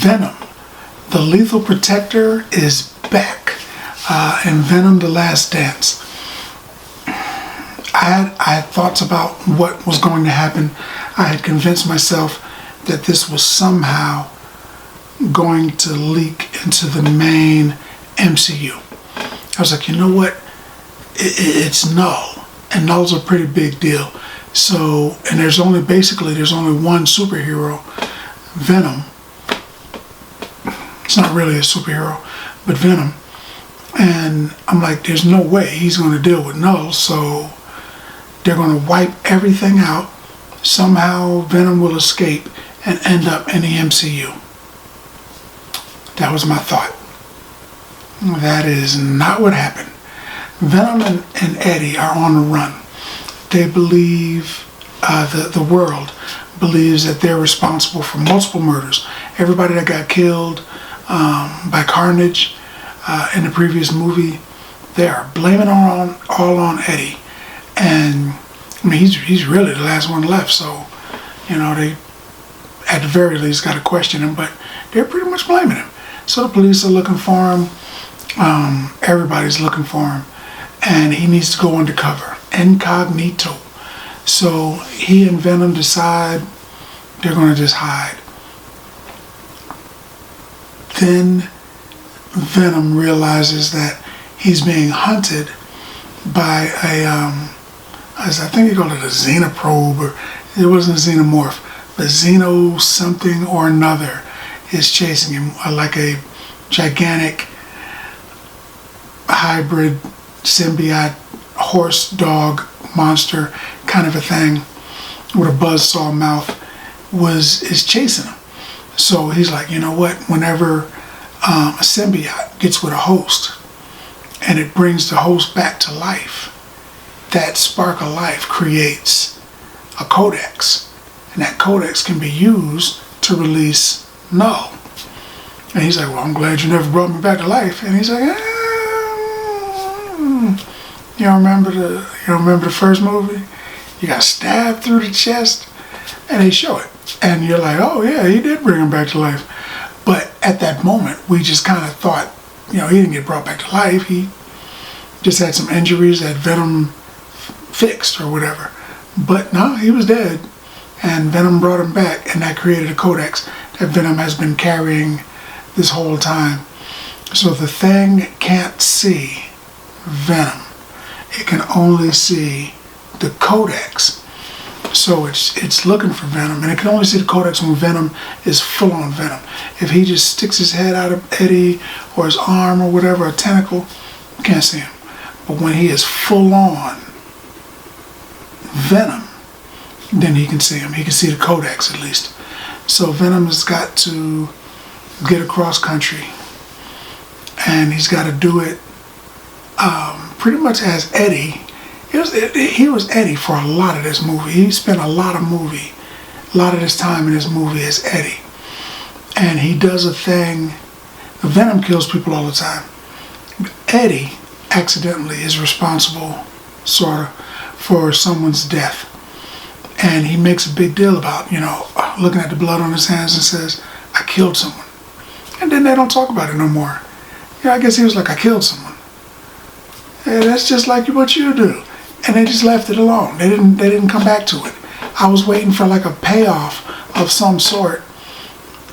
Venom, the Lethal Protector, is back in Venom The Last Dance. I had thoughts about what was going to happen. I had convinced myself that this was somehow going to leak into the main MCU. I was like, you know what? It's null, and null's a pretty big deal. So, and there's only one superhero, Venom. It's not really a superhero, but Venom. And I'm like, there's no way he's going to deal with null, so they're going to wipe everything out. Somehow Venom will escape and end up in the MCU. That was my thought. That is not what happened. Venom and Eddie are on the run. They believe, the world believes that they're responsible for multiple murders. Everybody that got killed by Carnage in the previous movie, they are blaming all on Eddie. And I mean, he's really the last one left, so they at the very least got to question him, but they're pretty much blaming him. So the police are looking for him. Everybody's looking for him, and he needs to go undercover, incognito. So he and Venom decide they're going to just hide. Then Venom realizes that he's being hunted by I think he called it a xenoprobe, or it wasn't a xenomorph, but xeno something or another is chasing him, like a gigantic hybrid symbiote horse dog monster kind of a thing with a buzzsaw mouth is chasing him. So he's like, you know what, whenever a symbiote gets with a host and it brings the host back to life, that spark of life creates a codex, and that codex can be used to release null. And he's like, well, I'm glad you never brought me back to life. And he's like, you don't remember the first movie? You got stabbed through the chest, and they show it, and you're like, oh yeah, he did bring him back to life. But at that moment, we just kind of thought, he didn't get brought back to life. He just had some injuries that Venom fixed or whatever. But no, he was dead, and Venom brought him back, and that created a codex that Venom has been carrying this whole time. So the thing can't see Venom. It can only see the codex. So it's looking for Venom, and it can only see the codex when Venom is full on Venom. If he just sticks his head out of Eddie or his arm or whatever, a tentacle, you can't see him. But when he is full on Venom, then he can see him. He can see the codex at least. So Venom has got to get across country, and he's got to do it pretty much as Eddie. He was Eddie for a lot of this movie. He spent a lot of his time in this movie as Eddie. And he does a thing. Venom kills people all the time. Eddie accidentally is responsible, sort of, for someone's death. And he makes a big deal about, looking at the blood on his hands and says, I killed someone. And then they don't talk about it no more. I guess he was like, I killed someone. Hey, that's just like what you do. And they just left it alone. They didn't come back to it. I was waiting for like a payoff of some sort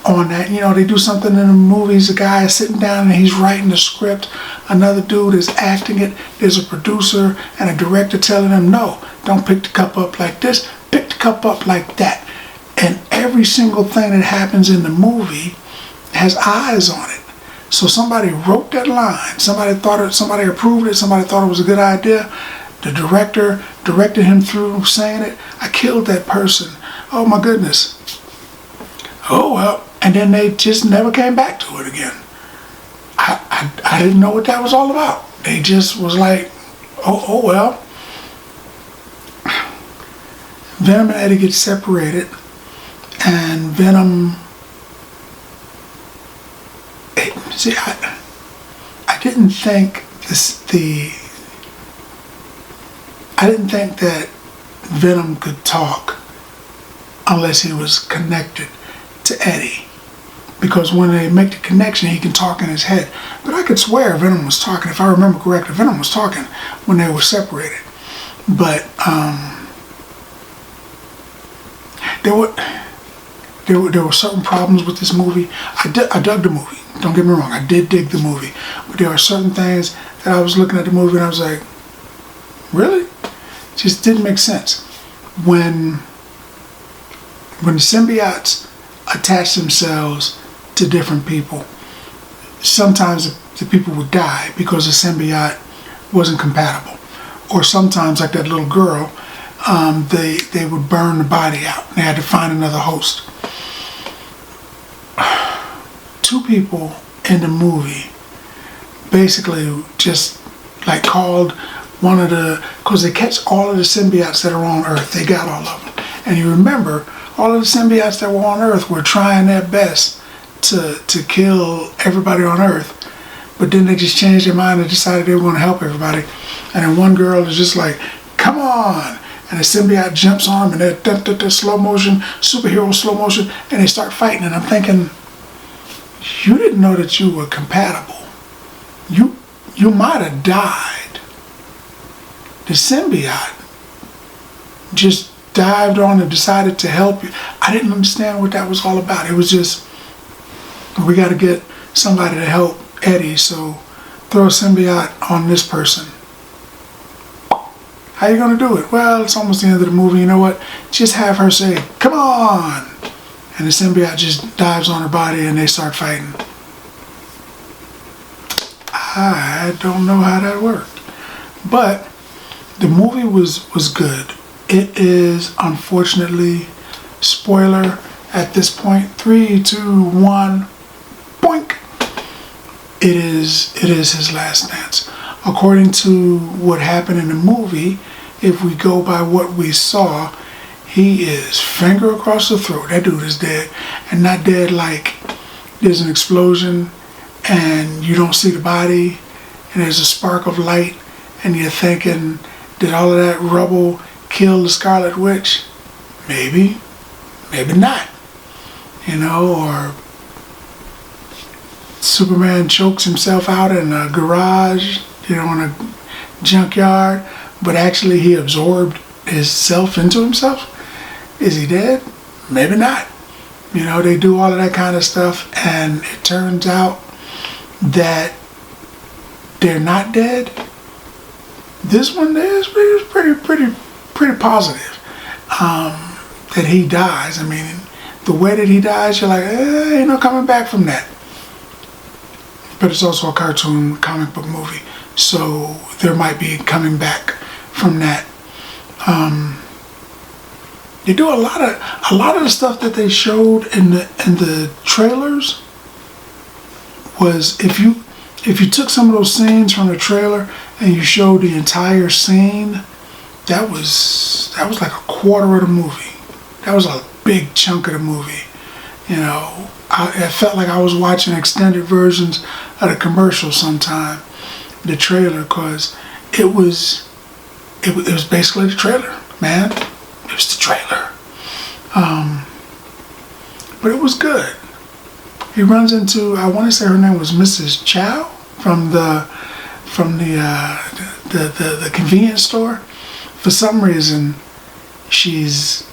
on that. They do something in the movies, a guy is sitting down and he's writing the script, another dude is acting it, there's a producer and a director telling him, no, don't pick the cup up like this, pick the cup up like that. And every single thing that happens in the movie has eyes on it. So somebody wrote that line, somebody approved it, somebody thought it was a good idea. The director directed him through saying it. I killed that person. Oh my goodness. Oh well. And then they just never came back to it again. I didn't know what that was all about. They just was like, oh well. Venom and Eddie get separated, and Venom. See, I didn't think that Venom could talk unless he was connected to Eddie. because when they make the connection, he can talk in his head. But I could swear Venom was talking, if I remember correctly, Venom was talking when they were separated. But there were certain problems with this movie. I dug the movie. Don't get me wrong, I did dig the movie. But there are certain things that I was looking at the movie and I was like, really? Just didn't make sense. When the symbiotes attach themselves to different people, sometimes the people would die because the symbiote wasn't compatible. Or sometimes, like that little girl, they would burn the body out. They had to find another host. 2 people in the movie basically just like called one of the, because they catch all of the symbiotes that are on Earth. They got all of them. And you remember, all of the symbiotes that were on Earth were trying their best to kill everybody on Earth. But then they just changed their mind and decided they were going to help everybody. And then one girl is just like, come on! And the symbiote jumps on them and they're slow motion, superhero slow motion, and they start fighting. And I'm thinking, you didn't know that you were compatible. You might have died. The symbiote just dived on and decided to help you. I didn't understand what that was all about. It was just, we got to get somebody to help Eddie, so throw a symbiote on this person. How you gonna do it? Well, it's almost the end of the movie. You know what? Just have her say, come on! And the symbiote just dives on her body and they start fighting. I don't know how that worked. But the movie was good. It is, unfortunately, spoiler at this point, 3, 2, 1, boink! It is his last dance. According to what happened in the movie, if we go by what we saw, he is finger across the throat. That dude is dead. And not dead like there's an explosion and you don't see the body and there's a spark of light and you're thinking, did all of that rubble kill the Scarlet Witch? Maybe. Maybe not. You know, or Superman chokes himself out in a garage, you know, in a junkyard, but actually he absorbed himself into himself. Is he dead? Maybe not. You know, they do all of that kind of stuff, and it turns out that they're not dead. This one is pretty positive that he dies. I mean, the way that he dies, you're like, ain't no coming back from that. But it's also a cartoon comic book movie, so there might be coming back from that. They do a lot of the stuff that they showed in the trailers was, if you took some of those scenes from the trailer and you showed the entire scene, that was like a quarter of the movie. That was a big chunk of the movie. You know, it felt like I was watching extended versions of the commercial sometime, the trailer, because it was basically the trailer, man. It was the trailer. But it was good. He runs into, I want to say her name was Mrs. Chow from the convenience store. For some reason, she's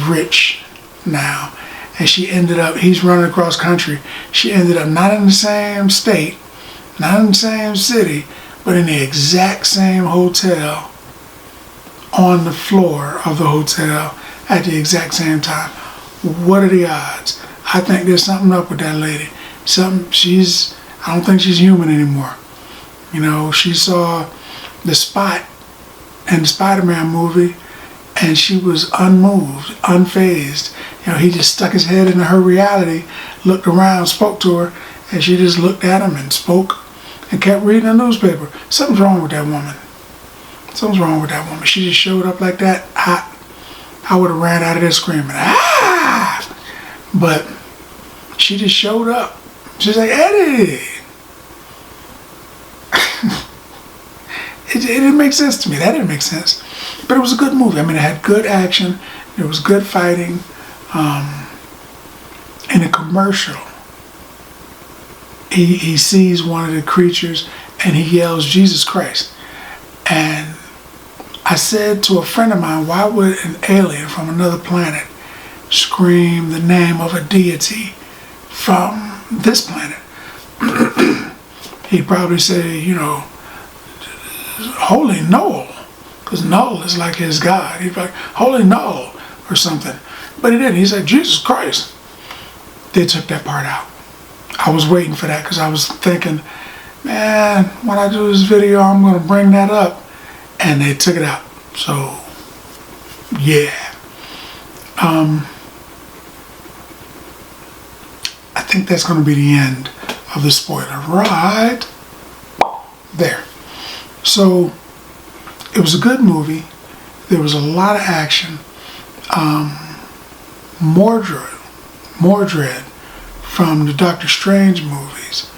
rich now. And he's running across country. She ended up not in the same state, not in the same city, but in the exact same hotel, on the floor of the hotel at the exact same time. What are the odds? I think there's something up with that lady. I don't think she's human anymore. You know, she saw the Spot in the Spider-Man movie, and she was unmoved, unfazed. You know, he just stuck his head into her reality, looked around, spoke to her, and she just looked at him and spoke and kept reading the newspaper. Something's wrong with that woman. Something's wrong with that woman. She just showed up like that. I would have ran out of there screaming, ah! But she just showed up. She's like, Eddie! It didn't make sense to me. That didn't make sense. But it was a good movie. I mean, it had good action. There was good fighting. And the commercial he sees one of the creatures and he yells, "Jesus Christ." And I said to a friend of mine, why would an alien from another planet scream the name of a deity from this planet? He'd probably say, Holy Noel, because Noel is like his God. He'd be like, Holy Noel, or something. But he didn't. He said, Jesus Christ. They took that part out. I was waiting for that because I was thinking, man, when I do this video, I'm going to bring that up. And they took it out. So, yeah. I think that's going to be the end of the spoiler right there. So, it was a good movie. There was a lot of action. Mordred from the Doctor Strange movies,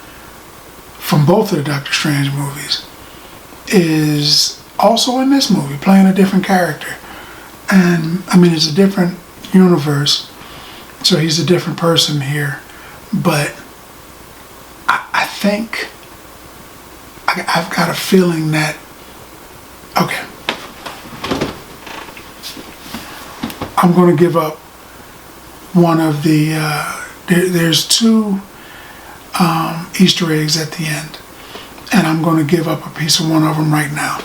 from both of the Doctor Strange movies, is also in this movie, playing a different character. And, it's a different universe, so he's a different person here. But I think I've got a feeling that, okay, I'm going to give up one of the, there's two Easter eggs at the end, and I'm going to give up a piece of one of them right now.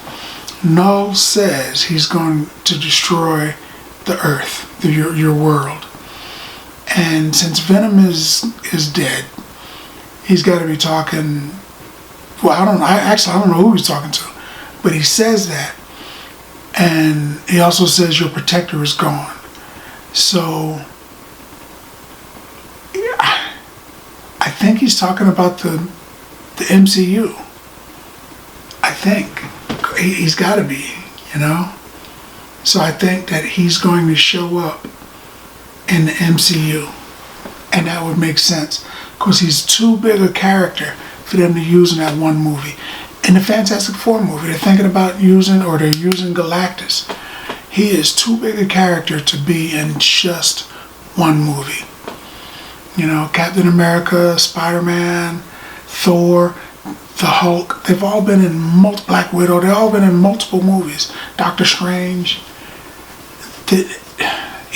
Null says he's going to destroy the Earth, your world. And since Venom is dead, he's got to be talking, well, I don't know who he's talking to, but he says that. And he also says your protector is gone. So, I think he's talking about the MCU. I think. He's got to be, So I think that he's going to show up in the MCU. And that would make sense. Because he's too big a character for them to use in that one movie. In the Fantastic Four movie, they're thinking about using Galactus. He is too big a character to be in just one movie. Captain America, Spider-Man, Thor, the Hulk, they've all been in Black Widow, they've all been in multiple movies. Doctor Strange,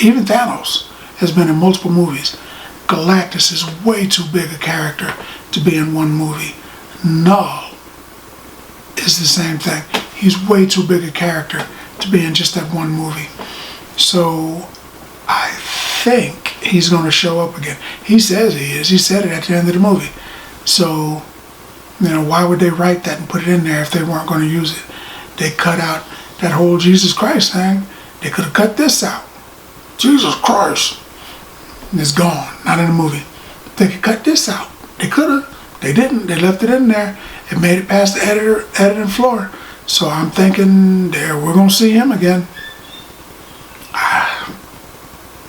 even Thanos has been in multiple movies. Galactus is way too big a character to be in one movie. Null is the same thing. He's way too big a character to be in just that one movie. So I think he's going to show up again. He says he is. He said it at the end of the movie. So, why would they write that and put it in there if they weren't going to use it? They cut out that whole Jesus Christ thing. They could have cut this out. Jesus Christ. And it's gone. Not in the movie. They could cut this out. They could have. They didn't. They left it in there. It made it past the editing floor. So I'm thinking we're going to see him again.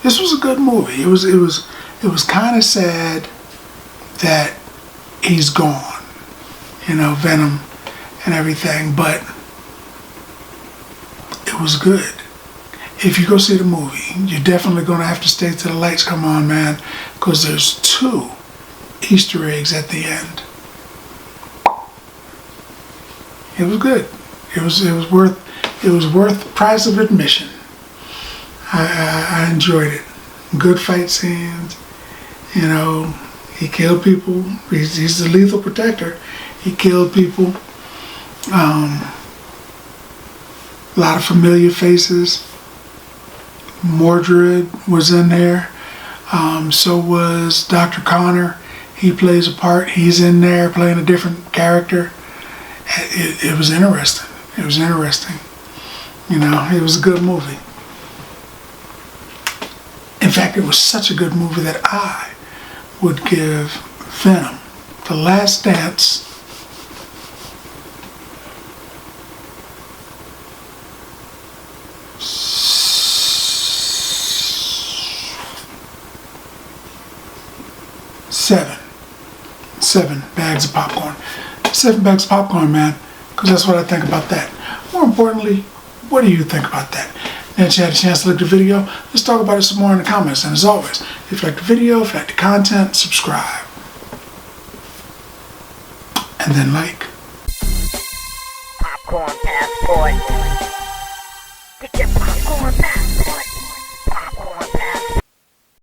This was a good movie. It was kind of sad that he's gone. Venom and everything, but it was good. If you go see the movie, you're definitely going to have to stay till the lights come on, man, because there's 2 Easter eggs at the end. It was good. It was worth the price of admission. I enjoyed it. Good fight scenes. He killed people. He's the lethal protector. He killed people. A lot of familiar faces. Mordred was in there. So was Dr. Connor. He plays a part. He's in there playing a different character. It was interesting. It was interesting. It was a good movie. In fact, it was such a good movie that I would give Venom The Last Dance seven bags of popcorn. 7 bags of popcorn, man, because that's what I think about that. More importantly, what do you think about that? Now that you had a chance to look at the video, let's talk about it some more in the comments. And as always, if you like the video, if you like the content, subscribe. and then like. Popcorn passport.